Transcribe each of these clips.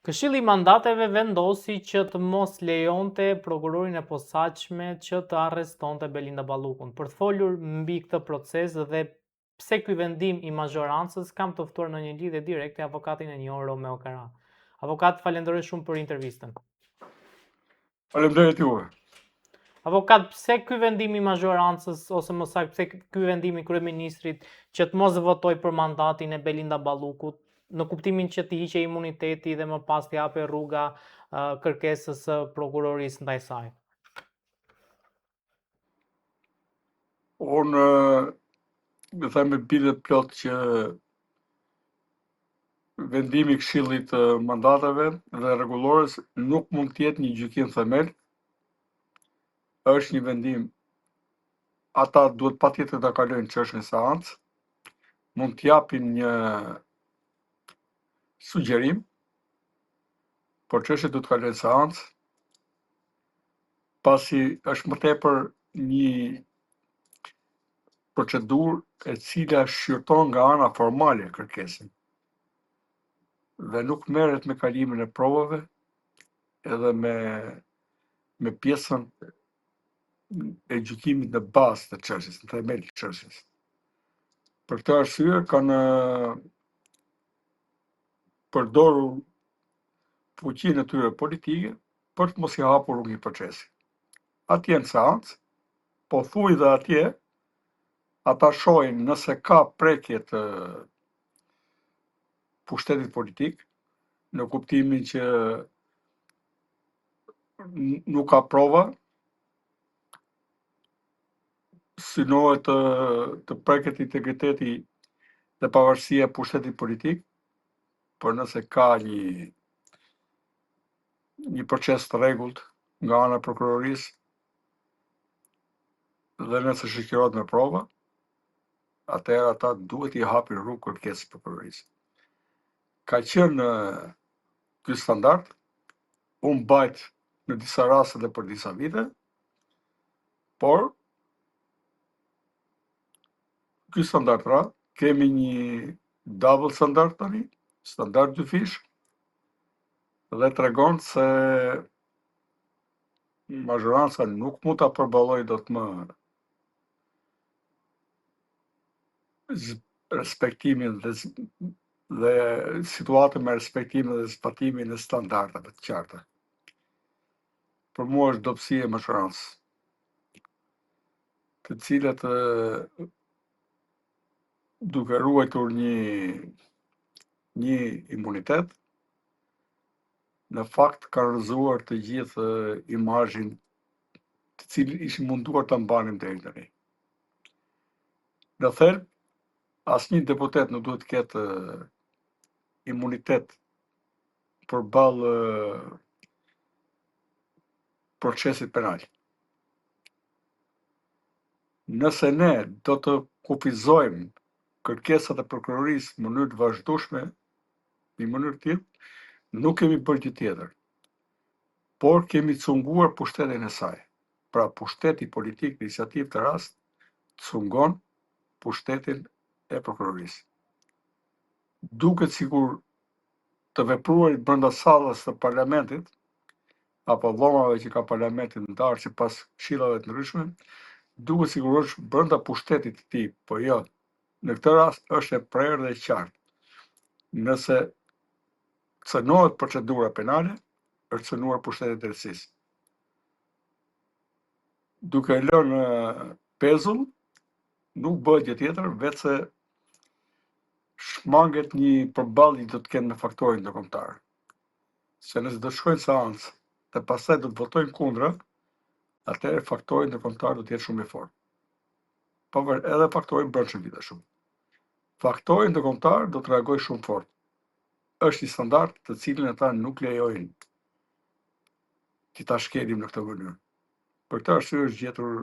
Këshilli i Mandateve vendosi që të mos lejonte prokurorin e posaçme që të arrestonte Belinda Ballukun. Për të folur mbi këtë proces dhe pse ky vendim i mazhorancës, kam të ftuar në një lidhje direkte avokatin e njohur Romeo Kara. Avokat, falenderoj shumë për intervistën. Faleminderit juve. Avokat, pse ky vendim i mazhorancës ose më saktë pse ky vendim i kryeministrit që të mos votoj për mandatin e Belinda Ballukut, në kuptimin që të hiqej imuniteti dhe më pas të japë rruga kërkesës së prokurorisë ndaj saj? Unë më them me bile plot që vendimi i Këshillit të Mandateve dhe Rregullores nuk mund të jetë një gjykim themel, është një vendim. Ata duhet patjetër ta kalojnë çështën e seancë, mund të japin një sugjerim, por çështja duhet të kalojnë seancë, pasi është më tepër një procedurë e cila shqyrton nga ana formale kërkesën dhe nuk merret me kalimin e provave edhe me pjesën e gjykimit në bazë të çështjes, në themel të çështjes. Për këtë arsye kanë përdorur fuqinë e tyre politike për të mos i hapur rrugën procesit. Atje në seancë, po thuj dhe atje, ata shohin nëse ka prekje të pushtetit politik, në kuptimin që nuk ka prova, synohet të preket integriteti dhe pavarësia e pushtetit politik, por nëse ka një proces të rregullt nga ana e prokurorisë dhe nëse shoqërohet me prova, atëherë ata duhet i hapin rrugë kërkesës prokurorisë. Ka qenë ky standard, u mbajt në disa raste dhe për disa vite, por ky standard ra, kemi një double standard tani, standard dyfish, dhe tregon se mazhoranca nuk mund ta përballojë dot më respektimin dhe situatën me respektimin dhe zbatimin e standardave të qarta. Për mua është dobësi e mazhorancës, të cilat duke ruajtur një imunitet, në fakt kanë rrëzuar të gjithë imazhin të cilin ishin munduar ta mbanin deri tani. Në thelb, asnjë deputet nuk duhet të ketë imunitet përballë procesit penal. Nëse ne do të kufizojmë kërkesat e prokurorisë në mënyrë të vazhdueshme, në mënyrë të tillë, nuk kemi bërë gjë tjetër, por kemi cunguar pushtetin e saj. Pra pushteti politik në iniciativë të rast cungon pushtetin e prokurorisë. Duket sikur të vepruarit brenda sallës së parlamentit, apo dhomave që ka parlamenti ndarë sipas këshillave të ndryshme, duket sikur është brenda pushtetit të tij, po jo. Në këtë rast është e prerë dhe e qartë. Nëse cënohet procedura penale, është cënuar pushteti i drejtësisë. Duke lënë pezull, nuk bëhet gjë tjetër veçse shmanget një përballje do të kenë me faktorin ndërkombëtar. Se nëse do shkojnë seancë dhe pastaj do të votojnë kundra, atëherë faktori ndërkombëtar do të jetë shumë i fortë. Por edhe faktori brendshëm gjithashtu. Faktori ndërkombëtar do të reagojë shumë fort. Është një standard të cilin ata nuk lejojnë që ta shkelim në këtë mënyrë. Për këtë arsye është gjetur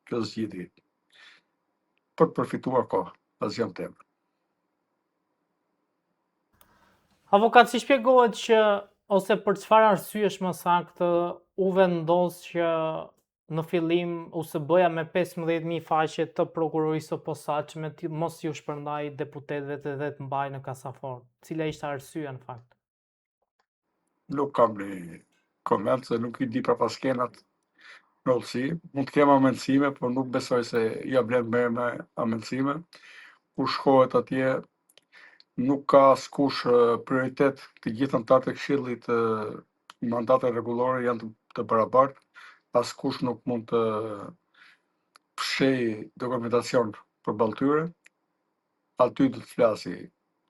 kjo zgjidhje. Për të përfituar kohë, asgjë tjetër. Avokat, si shpjegohet që ose për çfarë arsyesh më saktë u vendos që në fillim USB-ja me 15.000 faqe të prokurorisë së posaçme mos ju shpërndai deputetëve dhe të mbajë në kasafor? Cila ishte arsyeja në fakt? nuk kam një koment, se nuk I di për paskenat në ullësi. Mund të kem amendsime, por nuk besoj se ja blen me amendsime. Kur shkohet atje, nuk ka askush prioritet, të gjithë anëtarët e Këshillit mandate rregullore janë të barabartë, askush nuk mund të fshej dokumentacion përballë tyre. Aty do të flasi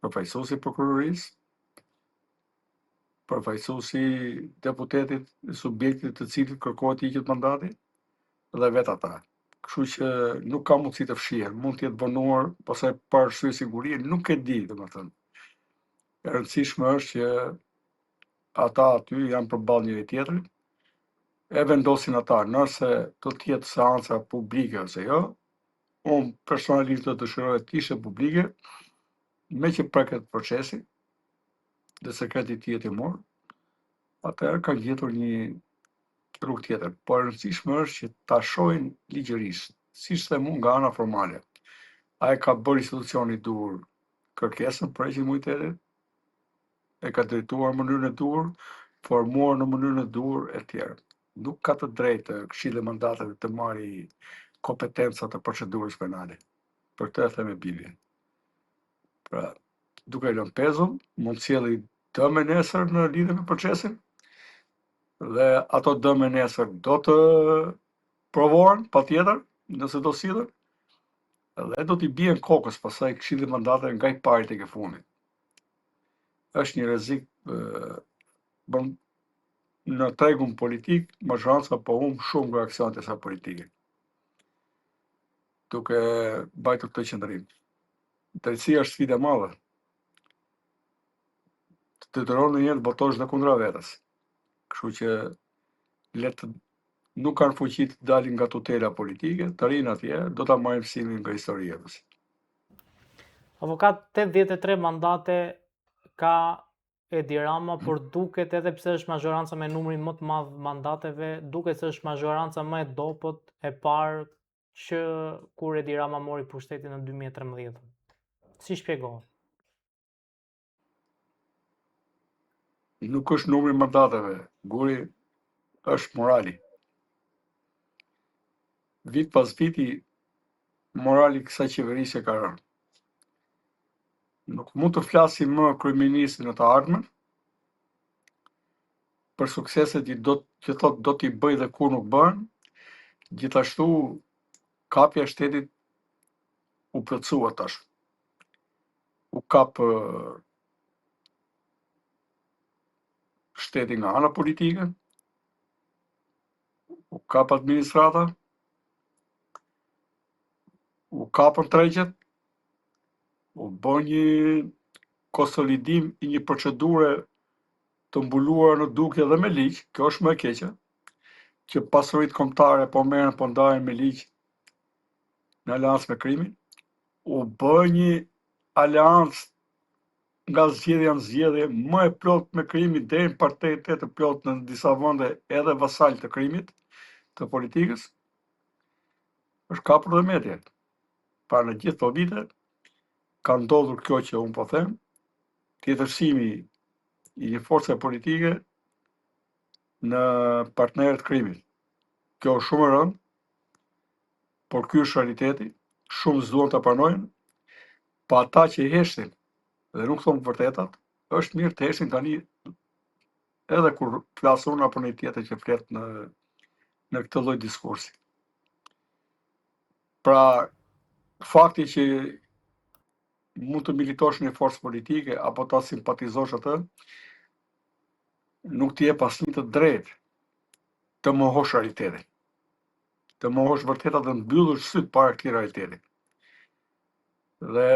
përfaqësuesi I prokurorisë, përfaqësuesi deputetit, subjektit të cilit kërkohet hiqet mandati, dhe vetë ata. Kështu që nuk ka mundësi të fshihen, mund të jetë vonuar, pastaj pa arsye sigurie, nuk e di, domethënë. E rëndësishme është që ata aty janë përballë njëri tjetrit, e vendosin ata nëse do të jetë seanca publike ose jo. Unë personalisht do të dëshiroja të ishte publike, me që preket procesi dhe sekreti të jetë I morë, atëherë ka gjetur një rrugë tjetër. Po e rëndësishme është që ta shohin ligjërisht, siç them unë nga ana formale. A e ka bërë institucioni I duhur kërkesën për heqjen e imunitetit? E ka drejtuar në mënyrën e duhur, formuar në mënyrën e duhur e tjerë. Nuk ka të drejtë Këshilli I Mandateve të marrë kompetencat e procedurës penale. Për këtë e them me bindje. Pra, duke lënë pezun, mund sjellë dëme nesër në lidhje me procesin, dhe ato dëme nesër do të provohen patjetër, nëse do sillen, dhe do t'i bien kokës pastaj Këshilli I Mandateve nga I pari tek I fundit. Është një rrezik në tregun politik, majoranca po humb shumë nga aksionet e saj politike. Duke mbajtur këtë qëndrim. Drejtësia është sfidë e madhe. Të detyron ndonjëherë të botosh dhe kundra vetes. Kështu që nuk kanë fuqi të dalin nga tutela politike, të rinë atje, do ta marrin mësimin nga historia. Avokat, 83 mandate ka Edi Rama, por duket, edhe pse është majoranca me numrin më të madh mandateve, duket se është majoranca më e dobët e parë që kur Edi Rama mori pushtetin në 2013. Si shpjegohet? Nuk është numri I mandateve, guri është morali. Vit pas viti, morali I kësaj qeverisje ka rënë. Nuk mund të flasim më kryeministri në të ardhmen për sukseset që thot do t'i bëj dhe kur nuk bën, gjithashtu kapja e shtetit u plotësua tash. U kap shteti nga ana politike, u kap administrata, u kapën tregjet, u bën një konsolidim I një procedure të mbuluar në dukje dhe me ligj, kjo është më e keqe, që pasuritë kombëtare po merren po ndahen me ligj në aleancë me krimin, u bë një aleancë nga zgjedhja në zgjedhje më e plotë me krimin deri në paritetet të plotë në disa vende edhe vasal të krimit, të politikës, është kapur dhe media. Pra në gjithë këto vite ka ndodhur kjo që unë po them, tjetërsimi I një force politike në partnerët krimit. Kjo është shumë e rëndë, por ky është realiteti, shumë s'duan ta pranojnë, pa ata që I heshtin dhe nuk thonë vërtetat, është mirë të heshtin tani edhe kur flas unë apo një tjetër që flet në këtë lloj diskursi. Pra, fakti që mund të militosh në një forcë politike apo ta simpatizosh atë, nuk t'i jep asnjë të drejtë të mohosh realitetin. Të mohosh vërtetat dhe mbyllësh syt para këtij realiteti. Dhe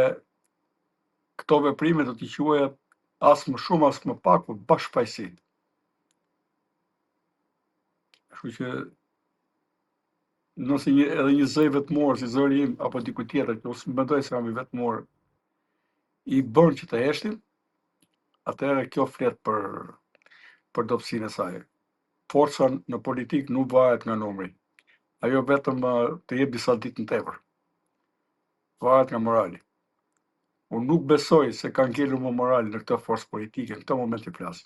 këto veprime do t'i quaja as më shumë as më pak, por bashkëpajësi. Kështu që nëse edhe një zë I vetmuar si zëri im apo dikujt tjetër, që unë mendoj se jam I vetmuar, I bën që të heshtin, atëherë kjo flet për dobësinë e saj. Forca në politik nuk varet nga numri. Ajo vetëm të jep disa ditë në tepër. Varet nga morali. Unë nuk besoj se ka ngelur më morali në këtë forcë politike, në këtë moment I flas.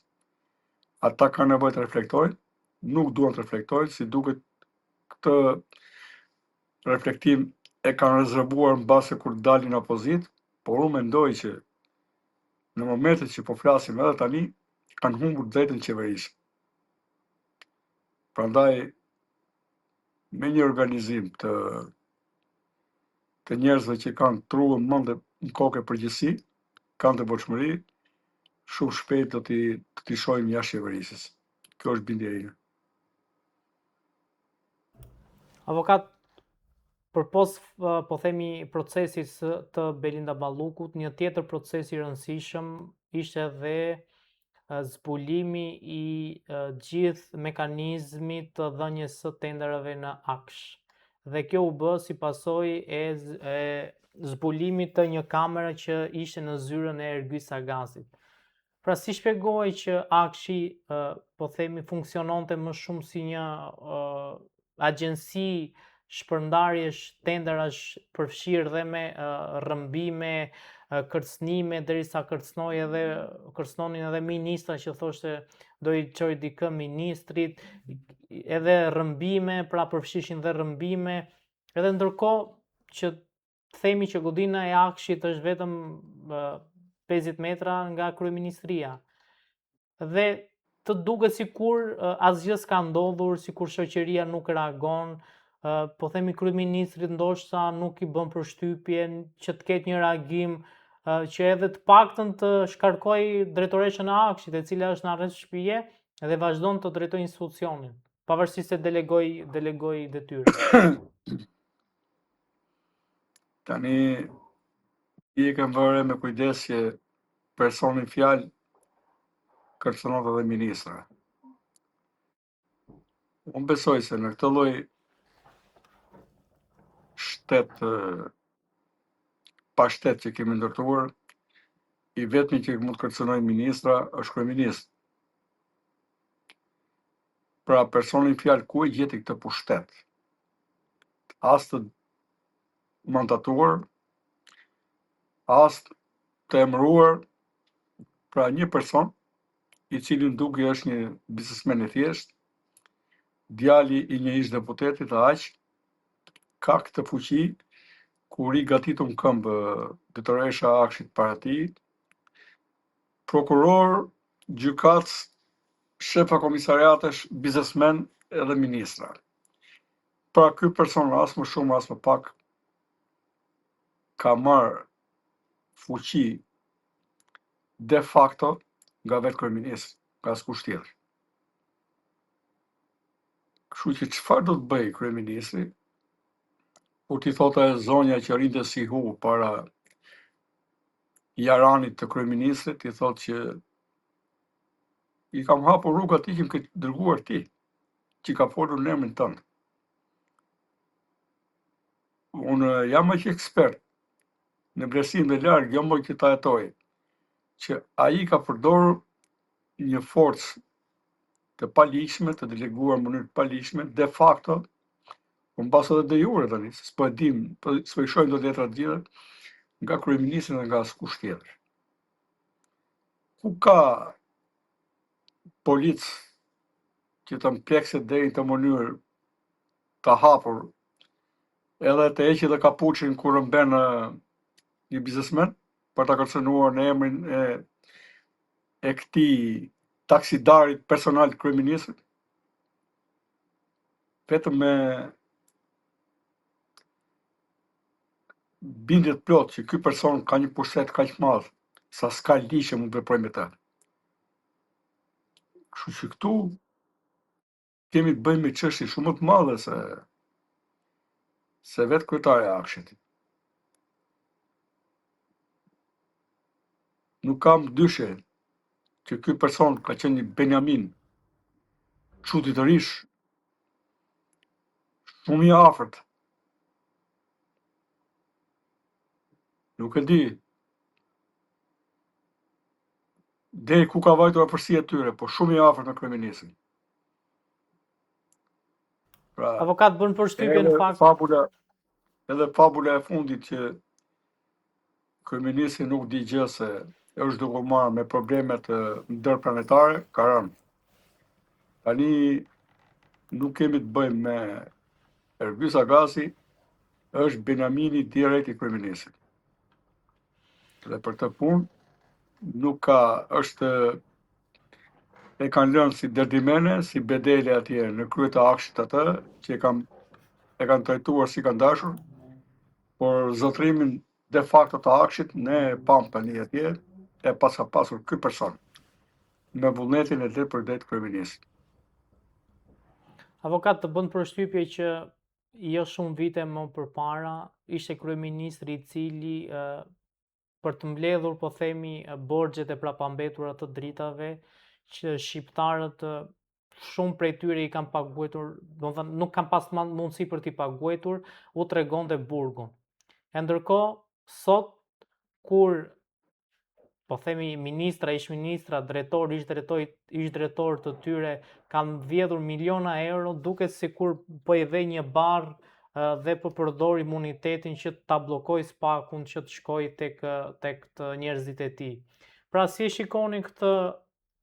ata kanë nevojë të reflektojnë, nuk duan të reflektojnë, si duket këtë reflektim e kanë rezervuar në base kur dalin opozit, por unë mendoj që në momentet që po flasim edhe tani, kanë humbur drejtën qeverisë. Prandaj, me një organizim të njerëzve që kanë truën mend në kokë përgjithësi, kanë devotshmëri, shumë shpejt do t'i shohim jashtë qeverisës. Kjo është bindja ime. Avokat, përpos po themi procesit të Belinda Ballukut, një tjetër proces I rëndësishëm ishte edhe zbulimi I gjithë mekanizmit të dhënies së tenderave në AKSH. Dhe kjo u bë si pasojë e zbulimit të një kamere që ishte në zyrën e Ergys Sagazit. Pra si shpjegoj që AKSH-i po themi funksiononte më shumë si një agjensi shpërndarjesh tenderash përfshirë dhe me rrëmbime, kërcënime, derisa kërcënonin edhe ministra që thoshte do I çoj dikë ministrit, edhe rrëmbime, pra përfshishin dhe rrëmbime, edhe ndërkohë që themi që godina e AKSH-it është vetëm 50 metra nga kryeministria. Dhe të duket sikur asgjë s'ka ndodhur, sikur shoqëria nuk reagon, po themi kryeministrit ndoshta nuk I bën përshtypjen që të ketë një reagim që edhe të paktën të shkarkoj drejtoreshën e AKSH-it, e cila është në arrest shtëpie dhe vazhdon të drejtojë institucionin, pavarësisht se delegoi detyrë. Tani I kam vënë me kujdes që personin fjalë kërcënon edhe ministra. Unë besoj se në këtë lloj pa shtet që kemi ndërtuar, I vetmi që mund të kërcënojë ministra është kryeminist. Pra personin fjalë ku e gjeti këtë pushtet? As të mandatuar, as të emëruar, pra një person I cili duke është një biznesmen I thjesht, djali I një ish deputetit aq, ka këtë fuqi kur I gatitur në këmbë drejtoresha e AKSH-it para tij, prokuror, gjykatës, shefa komisariatesh, biznesmen edhe ministra. Pra ky person as më shumë as më pak ka marrë fuqi de facto nga vetë kryeminist, nga askush tjetër. Kështu që çfarë do të bëj kryeministri? Kur ti thotë zonja që rinte si hu para jaranit të kryeministrit, ti thotë që I kam hapur rrugë atij që më ke dërguar ti, që ka folur në emrin tënd. Unë jam aq ekspert në vlerësim të larg, jo më që ta jetoj, që ai ka përdorur një forcë të paligjshme, të deleguar në mënyrë të paligjshme, de facto, po mbas edhe de jure tani, s'po e dim, s'po I shohim dot letra të gjitha, nga kryeministri dhe nga askush tjetër. Ku ka polic që të mplekset deri në të mënyrë të hapur, edhe të heqë dhe kapuçin kur rëmben një biznesmen, për ta kërcënuar në emrin e këtij taksidarit personal të kryeministrit, vetëm me bindje të plot që ky person ka një pushtet kaq të madh, sa s'ka ligj që mund të veprojë me ta. Kështu që këtu kemi të bëjmë me çështje shumë më të madhe se vetë kryetari I AKSH-it. Nuk kam dyshje që ky person ka qenë një Benjamin çuditërisht shumë I afërt. Nuk e di deri ku ka vajtur afërsia e tyre, po shumë I afërt me kryeministrin. Pra, Avokat bën përshtypje në fakt. Edhe fabula e fundit që kryeministri nuk di gjë se është duke marrë me problemet ndërplanetare, ka rënë. Tani nuk kemi të bëjmë me Erbyes Agasi, është Benjamini direkt i kryeministit. Dhe për të punë nuk ka, e kanë lënë si derdimene, si bedele atje në krye të akshit atë, që e kanë trajtuar si kanë dashur, por zotrimin de facto të akshit ne pam tani atje, e pas ka pasur ky person me vullnetin e drejt për drejt kryeministit. Avokat, të bën përshtypje që jo shumë vite më përpara ishte kryeministri i cili për të mbledhur, po themi, borxhet e prapambetura të dritave që shqiptarët shumë prej tyre i kanë paguetur, domethënë nuk kanë pas mundësi për t'i paguetur, u tregonte burgun. E ndërkohë, sot kur po themi ministra, ish ministra, drejtor, ish drejtor të tyre kanë vjedhur miliona euro, duket sikur po i dhe një barr dhe po përdor imunitetin që ta bllokoj spakun që të shkojë tek të njerëzit e tij. Pra si e shikoni këtë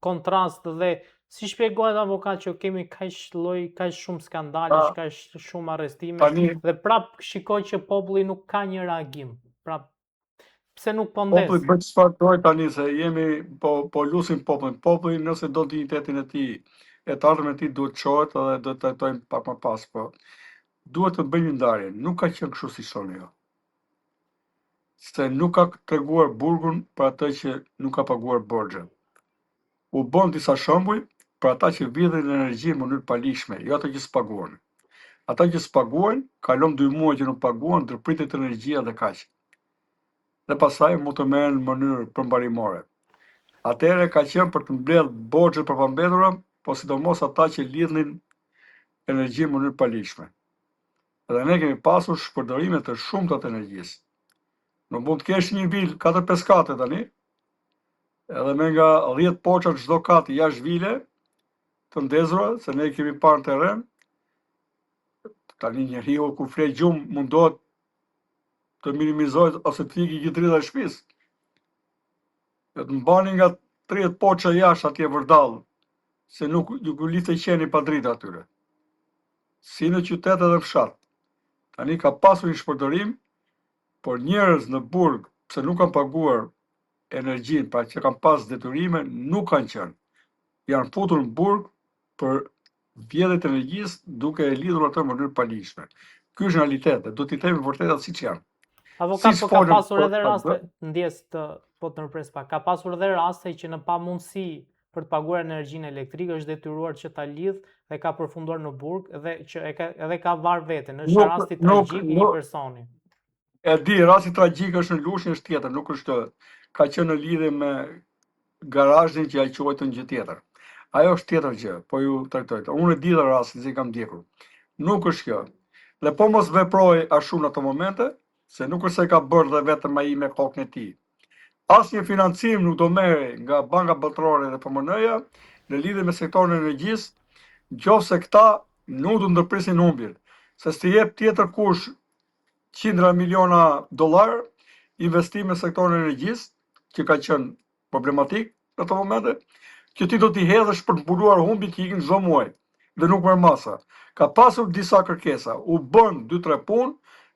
kontrast dhe si shpjegohet avokat që kemi kaq shumë skandalesh, kaq shumë arrestime dhe prap shikoj që populli nuk ka një reagim. Pra pse nuk po ndes? Populli bëj çfarë doj tani, se jemi po lusim popullin. Populli nëse do dinjitetin e tij, e të ardhmen e tij duhet çohet edhe do të trajtojmë pak më pas, po duhet të bëjmë një ndarje. Nuk ka qenë kështu si shoni jo. Se nuk ka treguar burgun për atë që nuk ka paguar borxhe. U bën disa shembuj për ata që vjedhin energji në mënyrë palishme, jo ata që s'paguan. Ata që s'paguan, kalon 2 muaj që nuk paguan, ndërpritet energjia dhe kaq. Dhe pastaj mund të merren në mënyrë përmbarimore. Atëherë ka qenë për të mbledh borxhet përpambetura, po sidomos ata që lidhnin energji në mënyrë palishme. Dhe ne kemi pasur shpërdorime të shumta të energjisë. Nuk mund të kesh një vil 4-5 kate tani, edhe me nga 10 poça çdo kat jashtë vile të ndezura, se ne kemi parë në terren. Tani njeriu kur flet gjumë mundohet të minimizojë ose të fikë gjithë drita e shtëpisë. Do të mbani nga 30 poça jashtë atje vërdall, se nuk u liste qeni pa dritë atyre. Si në qytet edhe fshat. Tani ka pasur një shpërdorim, por njerëz në burg, pse nuk kanë paguar energjinë, pra që kanë pas detyrime, nuk kanë qenë. Janë futur në burg për vjedhjet e energjisë, duke e lidhur atë në mënyrë palishme. Ky është realiteti, do t'i themi vërtetat siç janë. Avokat, po ka pasur edhe raste, ndjes të po të nërpres pak, ka pasur edhe raste që në pamundësi për të paguar energjinë elektrike është detyruar që ta lidh dhe ka përfunduar në burg dhe që edhe ka varr veten, është rasti tragjik i një personi. E di, rasti tragjik është në Lushnjë, është tjetër, nuk është ka qenë në lidhje me garazhin që ai quajtën gjë tjetër. Ajo është tjetër gjë, po ju trajtoj. Unë e di dhe rastin që kam ndjekur. Nuk është kjo. Dhe po mos veproj ashtu në ato momente, se nuk është se ka bërë dhe vetëm ai me kokën e tij. Asnjë financim nuk do merre nga Banka Botërore dhe PMN-ja në lidhje me sektorin e energjisë, nëse këta nuk do ndërprisin humbjet, se s'ti jep tjetër kush $100 miliona investime në sektorin e energjisë, që ka qenë problematik në ato momente, që ti do t'i hedhësh për të mbuluar humbjet që ikin çdo muaj dhe nuk merr masa. Ka pasur disa kërkesa, u bën 2-3 punë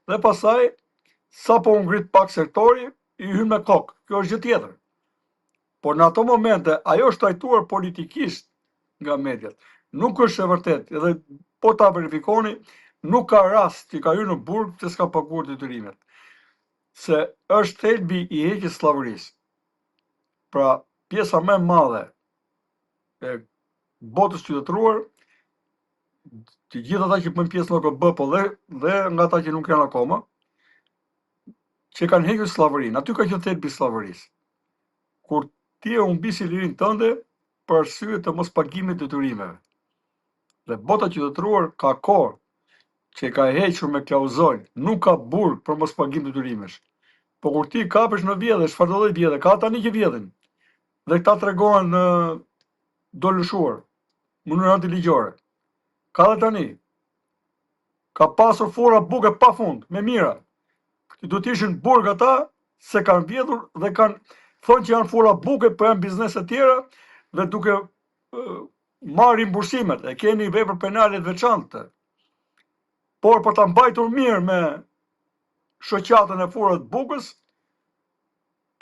dhe pastaj sapo u ngrit pak sektori, i hyn me kokë. Kjo është gjë tjetër. Por në ato momente ajo është trajtuar politikisht nga mediat. Nuk është e vërtetë, edhe po ta verifikoni, nuk ka rast që ka hyrë në burg që s'ka paguar detyrimet. Se është thelbi i heqjes sllavorisë. Pra, pjesa më e madhe e botës qytetëruar, të gjithë ata që bëjnë pjesë në OKB, po dhe nga ata që nuk janë akoma, që kanë hequr sllavorin, aty ka qenë thelbi i sllavorisë. Kur ti e humbisi lirinë tënde për arsye të mos pagimit të detyrimeve. Dhe bota qytetëruar ka kohë që ka hequr me klauzol, nuk ka burg për mos pagim të detyrimesh. Po kur ti kapesh në vjedhje, çfarë do të vjedhje, ka tani që vjedhin. Dhe këta tregohen do lëshuar, mënyrë antiligjore. Ka dhe tani. Ka pasur fora buke pa fund, me mira. Që do t'ishin burg ata se kanë vjedhur dhe kanë thonë që janë fora buke, për janë biznese tjera dhe duke marr rimbursimet, e keni vepër penale të veçantë. Por për ta mbajtur mirë me shoqatën e furrët bukës,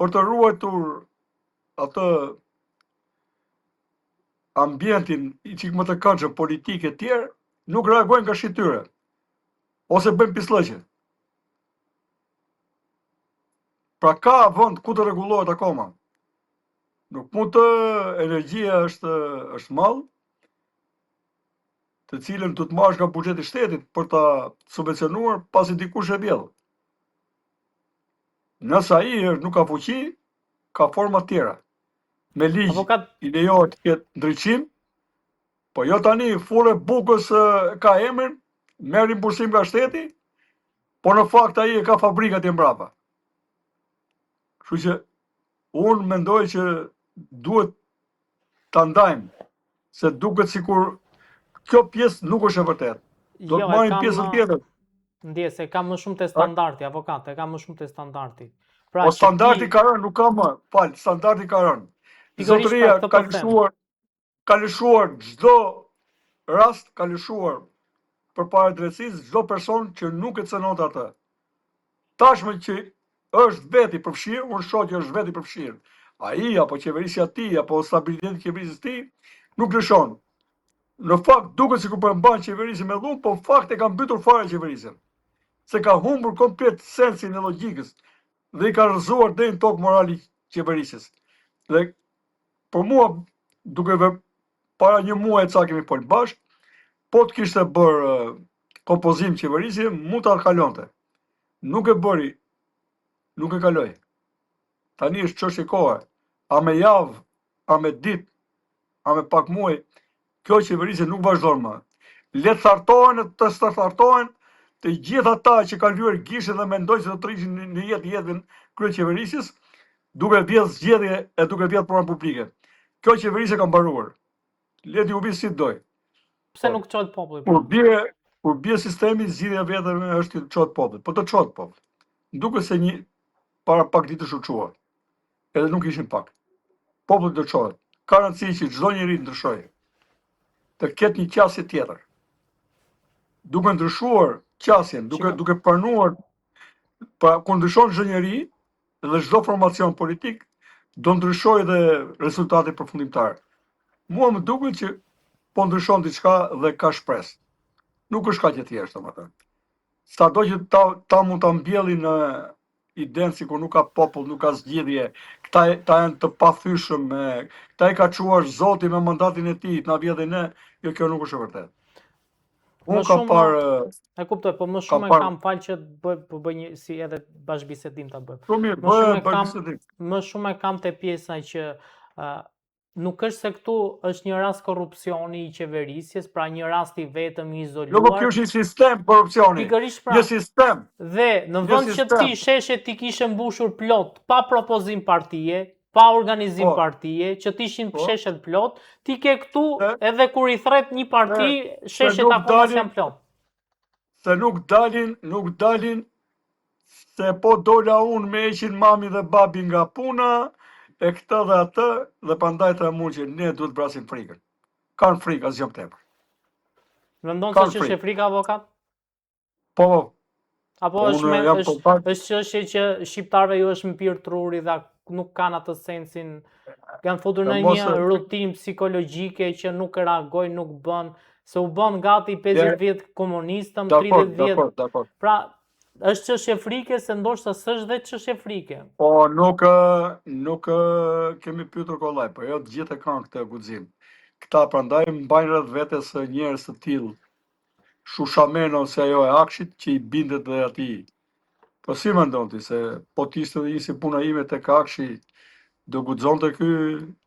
për të ruajtur atë ambientin i çik më të këndshëm politik e tjerë, nuk reagojnë nga shtyre, ose bëjnë pislëqe. Pra ka vend ku të rregullohet akoma. Nuk mund të energjia është mall, të cilën do të marrësh nga buxheti i shtetit për ta subvencionuar pasi dikush e vjedh. Nëse ai nuk ka fuqi, ka forma tjera. Me ligj Avokat, i lejohet të ketë ndryqim, po jo tani furrë bukës ka emrin, merr rimbursim nga shteti, po në fakt ai e ka fabrikat e mbrapa. Kështu që unë mendoj që duhet ta ndajmë, se duket sikur kjo pjesë nuk është e vërtetë. Do të marrim pjesën tjetër. Ndjes, e kam më shumë të standardi, avokat, e kam më shumë të standardi. Pra, Po standardi ka rënë, nuk ka më, fal, standardi ka rënë. Zotëria ka lëshuar çdo rast, ka lëshuar përpara drejtësisë çdo person që nuk e cënonte atë. Tashmë që është veti përfshirë, unë shoh që është veti përfshirë. Ai apo qeverisja e tij apo stabiliteti i qeverisë së tij nuk lëshon. Në fakt duket sikur po e mban qeverisën me dhun, po në fakt e ka mbytur fare qeverisën. Se ka humbur komplet sensin e logjikës dhe i ka rrëzuar deri në tokë morali qeverisës. Dhe për mua, duke para një muaji ca kemi folë bashkë, po të kishte bërë kompozim qeverisje, mund ta kalonte. Nuk e bëri, nuk e kaloi. Tani është çështje kohe. A me javë, a me ditë, a me pak muaj, kjo qeverisje nuk vazhdon më. Le të thartohen të gjithë ata që kanë lyer gishtin dhe mendojnë se do të rrishin në jetën krye qeverisjes, duke vjedhë zgjedhje e duke vjedhë program publike. Kjo qeverisje ka mbaruar. Leti u vi si doj. Pse nuk çohet populli? Kur bie sistemi, zgjidhja vetëm është të çohet populli. Po të çohet populli. Duket se para pak ditësh u çuar. Edhe nuk ishin pak. Populli do çohet. Ka rëndësi që çdo njeri të ndryshojë. Të ketë një qasje tjetër. Duke ndryshuar qasjen, duke pranuar, pra kur ndryshon çdo njeri dhe çdo formacion politik, do ndryshojë dhe rezultati përfundimtar. Mua më duket që po ndryshon diçka dhe ka shpresë. Nuk është kaq e thjeshtë domethënë. Sado që ta mund ta mbjellin në idenë sikur nuk ka popull, nuk ka zgjidhje, këta janë të pathyeshëm, këta i ka çuar Zoti me mandatin e tij, na vjedhin ne, jo kjo nuk është e vërtetë. Unë kam parë. E kuptoj, po më shumë kam fal që bëj një si edhe bashkëbisedim ta bëj. Më shumë e kam te pjesa që nuk është se këtu është një rast korrupsioni i qeverisjes, pra një rast i vetëm i izoluar. Jo, po kjo është një sistem korrupsioni. Një sistem. Dhe në vend që ti sheshe ti kishe mbushur plot pa propozim partie, pa organizim partie, që të ishin sheshet plot, ti ke këtu edhe kur i thret një parti, sheshet akoma janë plot. Se nuk dalin, se po dola unë me eqin mami dhe babi nga puna, e këtë dhe atë, dhe prandaj të mund që ne duhet brasim frikën. Kanë frikë, asgjë më tepër. Mendon se ç'është frika, avokat? Po. Apo është çështje që shqiptarëve ju është mpir truri dhe nuk kanë atë sensin, kanë futur në një rutinë psikologjike që nuk reagojnë, nuk bën, se u bën gati 50 vjet komunistëm, 30 vjet. Pra, është çështje frike se ndoshta s'është dhe çështje frike. Po nuk kemi pyetur kollaj, po jo të gjithë e kanë këtë guxim. Këta prandaj mbajnë rreth vetes njerëz të tillë, Shushameno ose ajo e Akshit që i bindet dhe atij. Po si mendon ti se po të ishte dhe si puna ime tek Akshi, do guxonte ky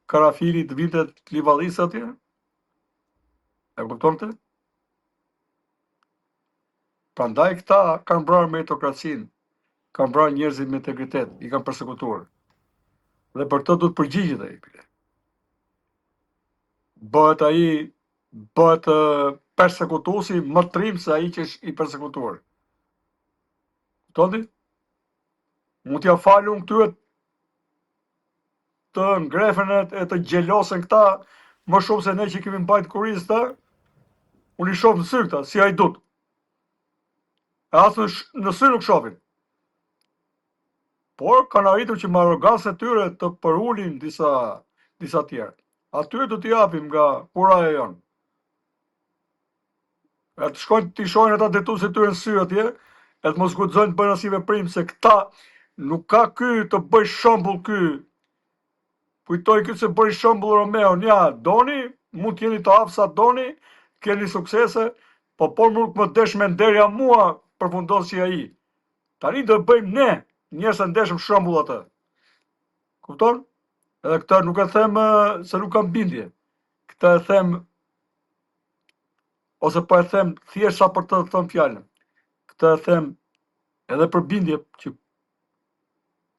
Karafili të vinte të livallis atje? E kuptonte? Prandaj këta kanë vrarë meritokracinë, kanë vrarë njerëzit me integritet, i kanë përsekutuar. Dhe për të duhet përgjigjet ai. Bëhet persekutuesi më trim se ai që është i persekutuar. Kuptoni? Mund t'ja falun këtyre të ngrefen e të gjelosën këta, më shumë se ne që kemi mbajt kurisë ta, unë i shoh në sy këta, si hajdut. E asë në sy nuk shohin. Por kanë arritur që me arrogancën e tyre të përulin disa tjerë. Atyre do t'i japim nga kura e jonë. E të shkojnë t'i shohin ata detuesit e tyre në sy atje, e të mos guxojnë të bëjnë asnjë veprim se këta nuk ka ky të bëj shembull ky. Kujtoj ky se bëri shembull Romeo, ja, doni, mund t'jeni të aftë sa doni, keni suksese, por nuk më desh me nderja mua përfundon si ai. Tani do bëjmë ne, njerëz të ndeshëm shembull atë. Kupton? Edhe këtë nuk e them se nuk kam bindje. Këtë e them ose po e them thjesht sa për të thënë fjalën. Këtë e them edhe për bindje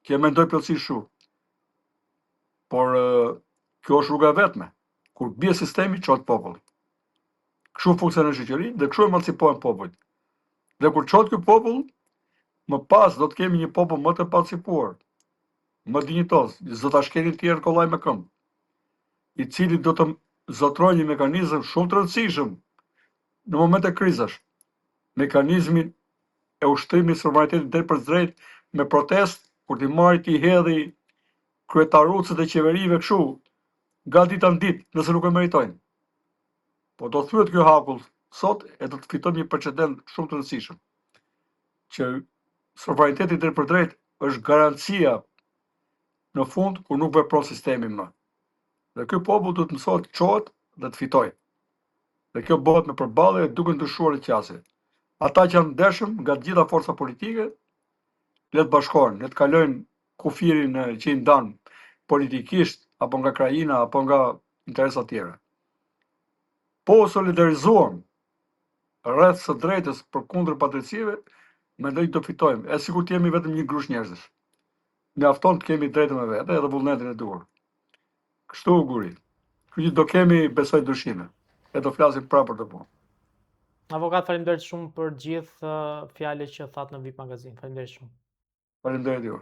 që mendoj plotësisht kështu. Por kjo është rruga e vetme. Kur bie sistemi, çohet populli. Kështu funksionon shoqëria dhe kështu emancipohen popujt. Dhe kur çohet ky popull, më pas do të kemi një popull më të emancipuar, më dinjitoz, do ta shkelin tjerë kollaj me këmbë, i cili do të zotrojë një mekanizëm shumë të rëndësishëm në momente krizash. Mekanizmin e ushtrimit suverenitetit drejt për drejt me protestë, kur ti marri ti hedhi kryetarucët e qeverive kështu, nga dita në ditë, nëse nuk e meritojnë. Po do thyet ky hakull sot e do të fitojmë një precedent shumë të rëndësishëm, që suvereniteti drejt për drejt është garancia në fund kur nuk vepron sistemi më. Dhe ky popull do të mësohet të çohet dhe të fitojë. Dhe kjo bëhet me përballje duke ndryshuar qasje. Ata që janë ndershëm nga të gjitha forca politike, le të bashkohen, le të kalojnë kufirin që i ndan politikisht, apo nga krajina, apo nga interesa tjera. Po solidarizohem rreth së drejtës përkundër padrejtësive, mendoj të fitojmë, e sikur të jemi vetëm një grush njerëzish. Mjafton të kemi drejtën e vete edhe vullnetin e duhur. Kështu guri. Kështu që do kemi besoj dyshime. E do flasim prapë për të punë. Avokat, faleminderit shumë për gjithë fjalët që thatë në VIP Magazin. Faleminderit shumë. Faleminderit ju.